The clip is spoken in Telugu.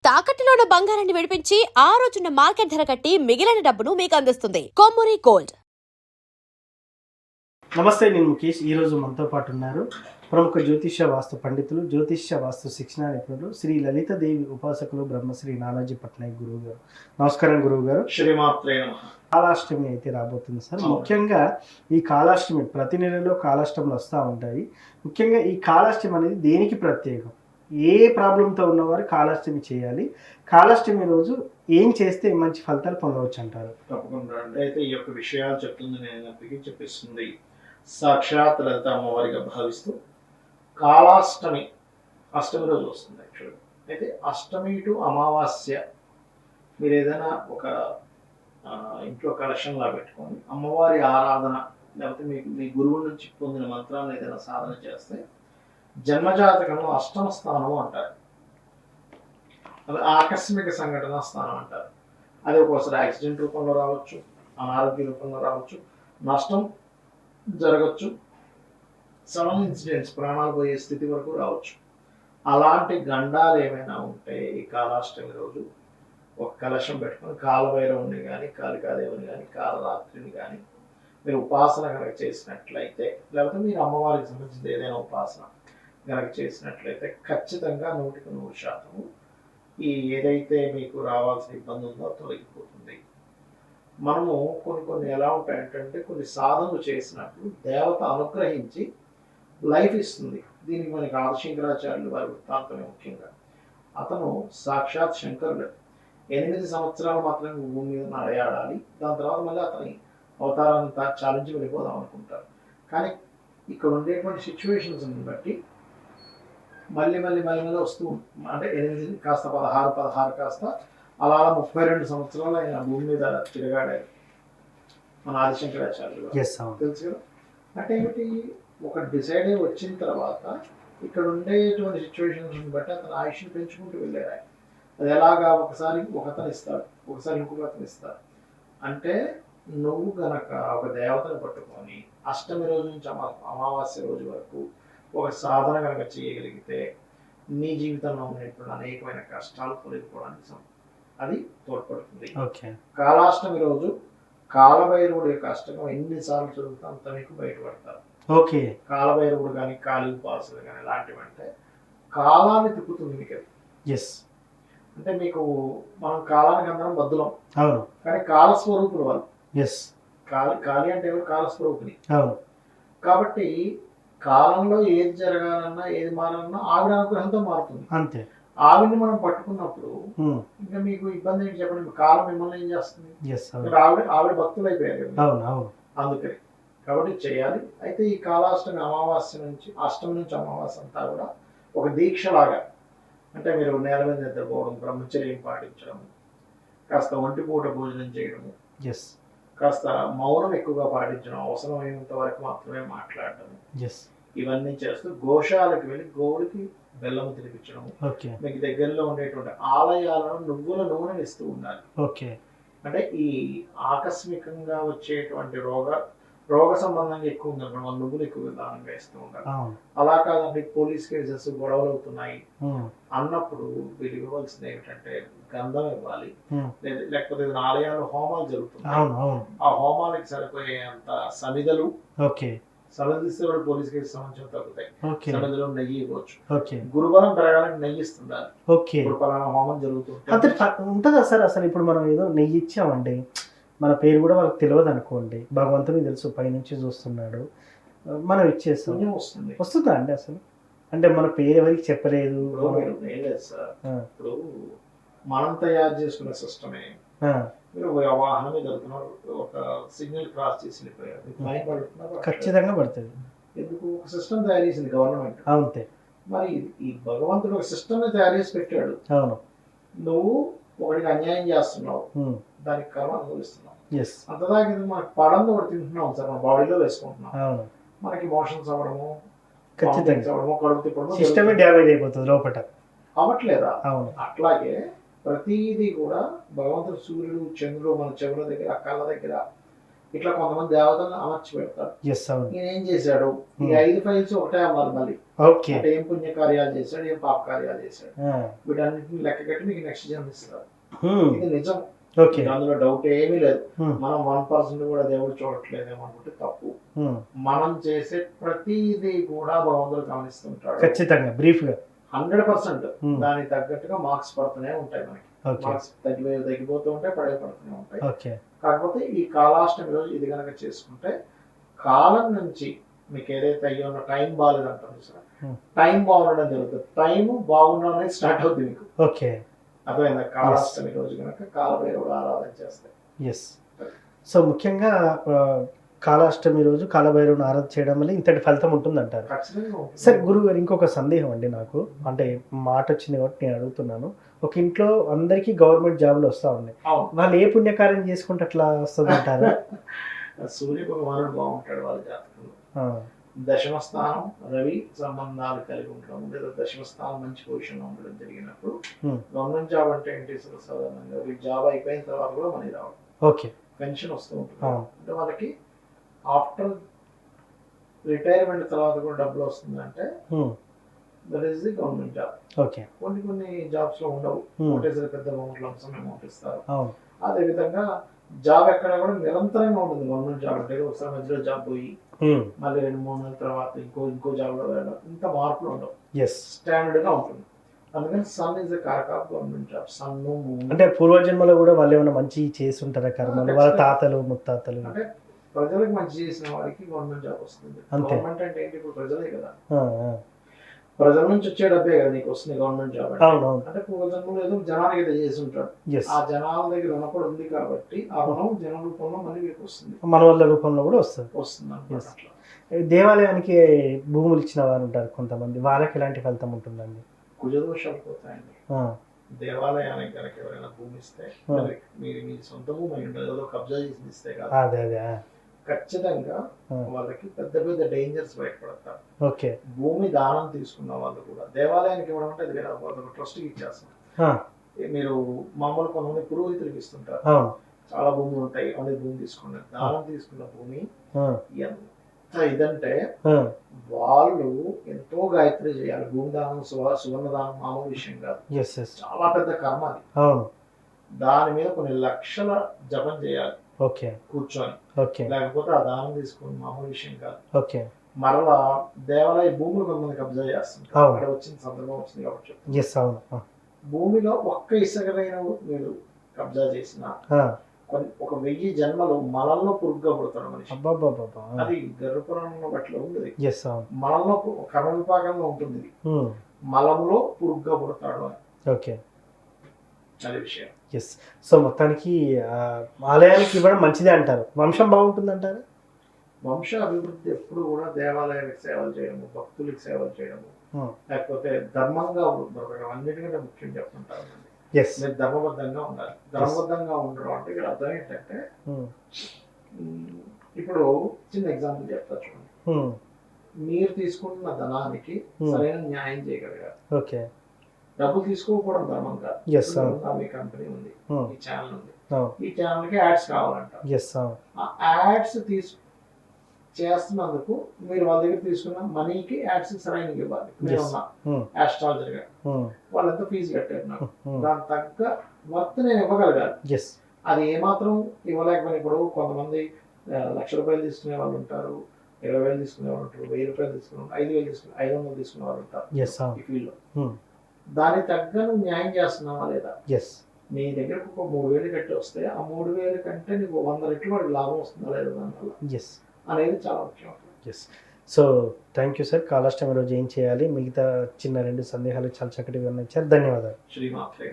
తాకట్టులో ఉన్న బంగారాన్ని విడిపించి ఆ రోజున్న మార్కెట్ ధర కట్టి మిగిలిన డబ్బును మీకు అందిస్తుంది కొమ్మూరి గోల్డ్. నమస్తే, నేను ముఖేష్. ఈరోజు మనతో పాటు ఉన్నారు ప్రముఖ జ్యోతిష్య వాస్తు పండితులు, జ్యోతిష్య వాస్తు శిక్షణ నిపుణులు, శ్రీ లలితాదేవి ఉపాసకులు బ్రహ్మశ్రీ నానాజీ పట్నాయక్ గురువు గారు. నమస్కారం గురువు గారు. శ్రీమాత్రే నమః. కాలాష్టమి అయితే రాబోతుంది సార్. ముఖ్యంగా ఈ కాలాష్టమి ప్రతి నెలలో కాలాష్టములు వస్తూ ఉంటాయి. ముఖ్యంగా ఈ కాలాష్టమి అనేది దేనికి ప్రత్యేకం? ఏ ప్రాబ్లంతో ఉన్నవారు కాలాష్టమి చేయాలి? కాలాష్టమి రోజు ఏం చేస్తే మంచి ఫలితాలు పొందవచ్చు అంటారు? తప్పకుండా అండి. అయితే ఈ యొక్క విషయాలు చెప్తుంది నేను అప్పటికి చెప్పిస్తుంది సాక్షాత్ లలిత అమ్మవారిగా భావిస్తూ కాలాష్టమి అష్టమి రోజు వస్తుంది యాక్చువల్గా. అయితే అష్టమి టు అమావాస్య మీరు ఏదైనా ఒక ఇంట్లో కలెక్షన్లా పెట్టుకొని అమ్మవారి ఆరాధన లేకపోతే మీ గురువు నుంచి పొందిన మంత్రాన్ని ఏదైనా సాధన చేస్తే జన్మజాతకంలో అష్టమ స్థానం అంటారు. అది ఆకస్మిక సంఘటన స్థానం అంటారు. అది ఒక్కోసారి యాక్సిడెంట్ రూపంలో రావచ్చు, అనారోగ్య రూపంలో రావచ్చు, నష్టం జరగచ్చు, సడన్ ఇన్సిడెంట్స్ ప్రాణాలు పోయే స్థితి వరకు రావచ్చు. అలాంటి గండాలు ఏమైనా ఉంటే ఈ కాలాష్టమి రోజు ఒక కలశం పెట్టుకొని కాలభైరవుని కానీ కాళికాదేవిని కానీ కాలరాత్రిని కానీ మీరు ఉపాసన కనుక చేసినట్లయితే, లేకపోతే మీరు అమ్మవారికి సంబంధించిన ఏదైనా ఉపాసన కనుక చేసినట్లయితే ఖచ్చితంగా 100% ఈ ఏదైతే మీకు రావాల్సిన ఇబ్బంది ఉందో తొలగిపోతుంది. మనము కొన్ని ఎలా ఉంటాయంటే కొన్ని సాధనలు చేసినప్పుడు దేవత అనుగ్రహించి లైఫ్ ఇస్తుంది. దీనికి మనకి ఆదిశంకరాచార్యులు వారి వృత్తాంతమే ముఖ్యంగా. అతను సాక్షాత్ శంకరుడు. 8 సంవత్సరాలు మాత్రమే భూమి మీద నడయాడాలి, దాని తర్వాత మళ్ళీ అతని అవతారాన్ని చాలించి వెళ్ళిపోదాం అనుకుంటారు. కానీ ఇక్కడ ఉండేటువంటి సిచ్యువేషన్స్ని బట్టి మళ్ళీ వస్తూ, అంటే 8 కాస్త 16 కాస్త అలా 32 సంవత్సరాలు ఆయన భూమి మీద తిరగాడారు మన ఆదిశంకరాచార్యులు. తెలుసు కదా. అంటే ఏమిటి, ఒక డిసైడ్ అయ్యి వచ్చిన తర్వాత ఇక్కడ ఉండేటువంటి సిచ్యువేషన్స్ బట్టి అతను ఆయుష్ని పెంచుకుంటూ వెళ్ళారు ఆయన. అది ఎలాగా, ఒకసారి ఒకతను ఇస్తాడు, ఒకసారి ఇంకొక అతను ఇస్తాడు. అంటే నువ్వు గనక ఒక దేవతను పట్టుకొని అష్టమి రోజు నుంచి అమావాస్య రోజు వరకు ఒక సాధన కనుక చేయగలిగితే నీ జీవితంలో ఉన్నటువంటి అనేకమైన కష్టాలు తొలగిపోవడానికి అది తోడ్పడుతుంది. కాలాష్టమి రోజు కాలభైరవుడు యొక్క అష్టకం ఎన్నిసార్లు చదువుతా అంత మీకు బయటపడతారు. కాలభైరవుడు కానీ కాళీ ఉపాసన కానీ ఇలాంటివంటే కాలాన్ని తిప్పుతుంది మీకు అది. అంటే మీకు మనం కాలానికి అందరం బద్దులం, కానీ కాలస్వరూపులు వాళ్ళు. కాళీ అంటే ఎవరు? కాలస్వరూపిణి. కాబట్టి కాలంలో ఏది జరగాలన్నా ఏది మారాలన్నా ఆవిడ అనుగ్రహంతో మారుతుంది. అంతే. ఆవిడని మనం పట్టుకున్నప్పుడు ఇంకా మీకు ఇబ్బంది ఏంటి చెప్పండి? కాలం మిమ్మల్ని ఏం చేస్తుంది? ఆవిడ భక్తులు అయిపోయారు అందుకని. కాబట్టి చేయాలి. అయితే ఈ కాలాష్టమి అమావాస్య నుంచి అష్టమి నుంచి అమావాస్య అంతా కూడా ఒక దీక్షలాగా, అంటే మీరు నేల మీద నిద్రపోవడం, బ్రహ్మచర్యం పాటించడం, కాస్త ఒంటిపూట భోజనం చేయడము, కాస్త మౌనం ఎక్కువగా పాటించడం, అవసరమైనంత వరకు మాత్రమే మాట్లాడటం, ఇవన్నీ చేస్తూ గోశాలకు వెళ్ళి గోవులకి బెల్లము తినిపించడం, మీకు దగ్గరలో ఉండేటువంటి ఆలయాలను నువ్వుల నూనె ఇస్తూ ఉండాలి. అంటే ఈ ఆకస్మికంగా వచ్చేటువంటి రోగ సంబంధంగా ఎక్కువ ఉందన్నమాట, మన నువ్వులు ఎక్కువ దానంగా ఇస్తూ ఉండాలి. అలా కాదండి, పోలీస్ కేసెస్ గొడవలు అవుతున్నాయి అన్నప్పుడు వీళ్ళు ఇవ్వవలసింది ఏమిటంటే గంధం ఇవ్వాలి, లేకపోతే ఏదైనా ఆలయాల్లో హోమాలు జరుగుతున్నాయి, ఆ హోమాలకి సరిపోయేంత సమిదలు, సమిదిస్తే కూడా పోలీస్ కేసు సంబంధించి తగ్గుతాయి. సమిదిలో నెయ్యి ఇవ్వచ్చు. గురుబలం పెరగాలని నెయ్యి ఇస్తుండాలి. గురుపలానా హోమం జరుగుతుంది ఉంటుందా సార్? అసలు ఇప్పుడు మనం ఏదో నెయ్యి ఇచ్చామండి, మన పేరు కూడా వాళ్ళకి తెలియదు అనుకోండి, భగవంతునికి తెలుసు, పైనుంచి చూస్తున్నాడు, మనం ఇచ్చేస్తాం, వస్తుందా అండి అసలు? అంటే మన పేరు ఎవరికి చెప్పలేదు. ఇప్పుడు మనం తయారు చేసుకున్న సిస్టమే. మీరు వాహనం మీద వెళ్తున్నారు, ఒక సిగ్నల్ క్రాస్ చేసి వెళ్ళిపోయారు, ఫైన్ పడుతున్నారు, ఖచ్చితంగా పడుతుంది. ఎందుకు? ఒక సిస్టమ్ తయారు చేసింది గవర్నమెంట్. అంతే. మరి ఈ భగవంతుడు ఒక సిస్టమ్ తయారు చేసి పెట్టాడు. నువ్వు ఒకటికి అన్యాయం చేస్తున్నావు, దానికి కర్మ అనుభవిస్తున్నావు. అంతదాకా మనకి పడంతో ఒకటి తింటున్నాం సార్, మన బాడీలో వేసుకుంటున్నాం, మనకి మోషన్స్ అవ్వడము, కడుపు తిప్పడము, సిస్టమే డ్యామేజ్ అయిపోతుంది లోపల, అవ్వట్లేదా? అట్లాగే ప్రతిదీ కూడా భగవంతుడు సూర్యుడు, చంద్రుడు మన చెవుల దగ్గర, కళ్ళ దగ్గర ఇట్లా కొంతమంది దేవతలను అమర్చి పెడతారు. ఈయన ఏం చేశాడు? ఈ 5 ఫైల్స్ ఒకటే అవ్వాలి, మళ్ళీ ఓకే. అంటే ఏం పుణ్య కార్యాలు చేశాడు, ఏం పాప కార్యాలు చేశాడు, వీటన్నిటిని లెక్క కట్టి మీకు నెక్స్ట్ జన్మ ఇస్తారు. ఇది నిజం. ఓకే. అందులో డౌట్ ఏమీ లేదు. మనం 1% కూడా దేవుడు చూడట్లేదేమో అనుకుంటే తప్పు. మనం చేసే ప్రతిదీ కూడా భగవంతుడు గమనిస్తుంటాడు. ఖచ్చితంగా బ్రీఫ్ గా 100% దానికి తగ్గట్టుగా మార్క్స్ పడుతూనే ఉంటాయి. మనకి మార్క్స్ తగ్గిపోతూ ఉంటాయి, పడుతూనే ఉంటాయి. కాకపోతే ఈ కాలాష్టమి రోజు ఇది కనుక చేసుకుంటే కాలం నుంచి మీకు ఏదైతే అయ్యో టైం బాగాలేదు అంటారు సార్, టైం బాగుండడం జరుగుతుంది. టైం బాగుండడం అనేది స్టార్ట్ అవుతుంది మీకు. ఓకే. అర్థమైందా? కాలాష్టమి రోజు కనుక కాలభైరవుడు ఆరాధన చేస్తే. ఎస్. సో ముఖ్యంగా కాలాష్టమి రోజు కాలభైరవుని ఆరాధన చేయడం వల్ల ఇంతటి ఫలితం ఉంటుందంటారు. సార్ గురువు గారు, ఇంకొక సందేహం అండి నాకు, అంటే మాట వచ్చింది కాబట్టి నేను అడుగుతున్నాను. ఒక ఇంట్లో అందరికీ గవర్నమెంట్ జాబులు వస్తూ ఉన్నాయి, వాళ్ళు ఏ పుణ్యకార్యం చేసుకుంటే అట్లా వస్తుంది అంటారు? సూర్య భగవానుడు బాగుంటాడు వాళ్ళ జాతకంలో. దశమ స్థానం రవి సంబంధాలు కలిగి ఉండడం, లేదా దశమ స్థానం మంచి పొజిషన్ లో ఉండడం జరిగినప్పుడు గవర్నమెంట్ జాబ్ అంటే ఏంటి, సాధారణంగా జాబ్ అయిపోయిన తర్వాత కూడా మనీ రావడం, ఓకే, పెన్షన్ వస్తూ ఉంటుంది. అంటే వాళ్ళకి ఆఫ్టర్ రిటైర్మెంట్ తర్వాత కూడా డబ్బులు వస్తుంది అంటే that is the government job. Okay. కొన్ని జాబ్స్ లో ఉండవు, ఒకటేసారి పెద్ద అమౌంట్ ఇస్తారు. అదే విధంగా జాబ్ ఎక్కడ కూడా నిరంతరంగా ఉంటుంది. గవర్నమెంట్ జాబ్ అంటే ఒకసారి మధ్యలో జాబ్ పోయి మళ్ళీ 2-3 నెలల తర్వాత ఇంకో జాబ్ లో వెళ్ళడం, ఇంత మార్పులు ఉండవు, స్టాండర్డ్ గా ఉంటుంది. అందుకని సన్ ఇస్ ద కారక ఆఫ్ గవర్నమెంట్ జాబ్. సన్ అంటే పూర్వజన్మలో కూడా వాళ్ళు ఏమైనా మంచి చేసి ఉంటారా కర్మలు, వాళ్ళ తాతలు ముత్తాతలు? అంటే ప్రజలకు మంచి చేసిన వాడికి గవర్నమెంట్ జాబ్ వస్తుంది. గవర్నమెంట్ అంటే ఏంటి, ఇప్పుడు ప్రజలే కదా, ప్రజల నుంచి వచ్చే డబ్బే కదా నీకు వస్తుంది గవర్నమెంట్ జాబ్ అంటే. పూర్వజన్మలో ఏదో జనానికి ఏదో చేసి ఉంటాడు, ఆ జనాల దగ్గర రుణపడి ఉంది కాబట్టి ఆ రుణం జన రూపంలో మళ్ళీ మీకు వస్తుంది, మన వాళ్ళ రూపంలో కూడా వస్తుంది అన్నమాట. దేవాలయానికి భూములు ఇచ్చిన వారు ఉంటారు కొంతమంది, వాళ్ళకి ఎలాంటి ఫలితం ఉంటుందండి? కుజదోషాలు పోతాయండి. దేవాలయానికి కనుక ఎవరైనా భూమి ఇస్తే, మీరు మీ సొంత భూమి అయి ఉండదు, ఏదో కబ్జా చేసి ఇస్తే కదా, ఖచ్చితంగా వాళ్ళకి పెద్ద పెద్ద డేంజర్స్ బయటపడతారు. ఓకే. భూమి దానం తీసుకున్న వాళ్ళు కూడా దేవాలయానికి ఇవ్వడం అంటే అది వేరే ట్రస్ట్ కి ఇచ్చేస్తారు. మీరు మామూలు కొంతమంది పురోహితులకు ఇస్తుంటారు, చాలా భూములు ఉంటాయి, అదే భూమి తీసుకున్నారు. దానం తీసుకున్న భూమి ఎంత ఇదంటే వాళ్ళు ఎంతో గాయత్రి చేయాలి. భూమి దానం, సువర్ణ దానం మామూలు విషయం కాదు, చాలా పెద్ద కర్మ అది. దాని మీద కొన్ని లక్షల జపం చేయాలి కూర్చొని, లేకపోతే ఆ దానం తీసుకుని మామూలు విషయం కాదు. మరలా దేవాలయ భూములు కొంతమంది కబ్జా చేస్తుంటారు. అక్కడ వచ్చిన సందర్భం వచ్చింది కాబట్టి భూమిలో ఒక్క ఇసుకైన మీరు కబ్జా చేసిన ఒక 1000 జన్మలు మలంలో పురుగుగా పుడతాడు మనిషి. అది గర్భపురాణంలో బట్టి ఉంది. మలంలో కర్మ విభాగంలో ఉంటుంది, మలంలో పురుగుగా పుడతాడు అని. అది విషయం. సో మొత్తానికి ఆలయానికి ఇవ్వడం మంచిదే అంటారు. వంశం బాగుంటుంది అంటారు. వంశ అభివృద్ధి ఎప్పుడు కూడా దేవాలయానికి సేవలు చేయడము, భక్తులకు సేవలు చేయడము, లేకపోతే ధర్మంగా బ్రతకడం అన్నిటికంటే ముఖ్యం చెప్తుంటారు. మీరు ధర్మబద్ధంగా ఉండాలి. ధర్మబద్ధంగా ఉండడం అంటే ఇక్కడ అర్థం ఏంటంటే, ఇప్పుడు చిన్న ఎగ్జాంపుల్ చెప్తా చూడండి. మీరు తీసుకుంటున్న ధనానికి సరైన న్యాయం చేయగలిగారు. డబ్బులు తీసుకోకపోవడం ధర్మం కాదు. మీ కంపెనీ ఉంది, ఈ ఛానల్ ఉంది, ఈ ఛానల్ కి యాడ్స్ కావాలంట. ఆ యాడ్స్ చేస్తున్నందుకు మీరు వాళ్ళ దగ్గర తీసుకున్న మనీకి యాడ్స్ సరైన ఇవ్వాలి. ఆస్ట్రాలజర్ గా వాళ్ళంతా ఫీజు కట్టారు నాకు, దాని తగ్గ వర్త్ నేను ఇవ్వగలగాలి. అది ఏమాత్రం ఇవ్వలేకపోయినా, ఇప్పుడు కొంతమంది 1,00,000 రూపాయలు తీసుకునే వాళ్ళు ఉంటారు, 20,000 తీసుకునే వాళ్ళు ఉంటారు, 1,000 రూపాయలు తీసుకునే వాళ్ళు, 5,000 తీసుకునే 500 తీసుకునే వాళ్ళు ఉంటారు ఈ ఫీల్డ్ లో. దానికి తగ్గ నువ్వు న్యాయం చేస్తున్నావా లేదా? నీ దగ్గరకు ఒక 3,000 కట్టి వస్తే ఆ 3,000 కంటే నీకు 100 రెట్లు వాడికి లాభం వస్తుందా లేదా దానివల్ల అనేది చాలా ముఖ్యం. So thank you sir. Kalashtami రోజు ఏం చేయాలి, మిగతా చిన్న 2 సందేహాలు చాలా చక్కటిగా ఉన్నాయి సార్. ధన్యవాదాలు. శ్రీమాత్రే.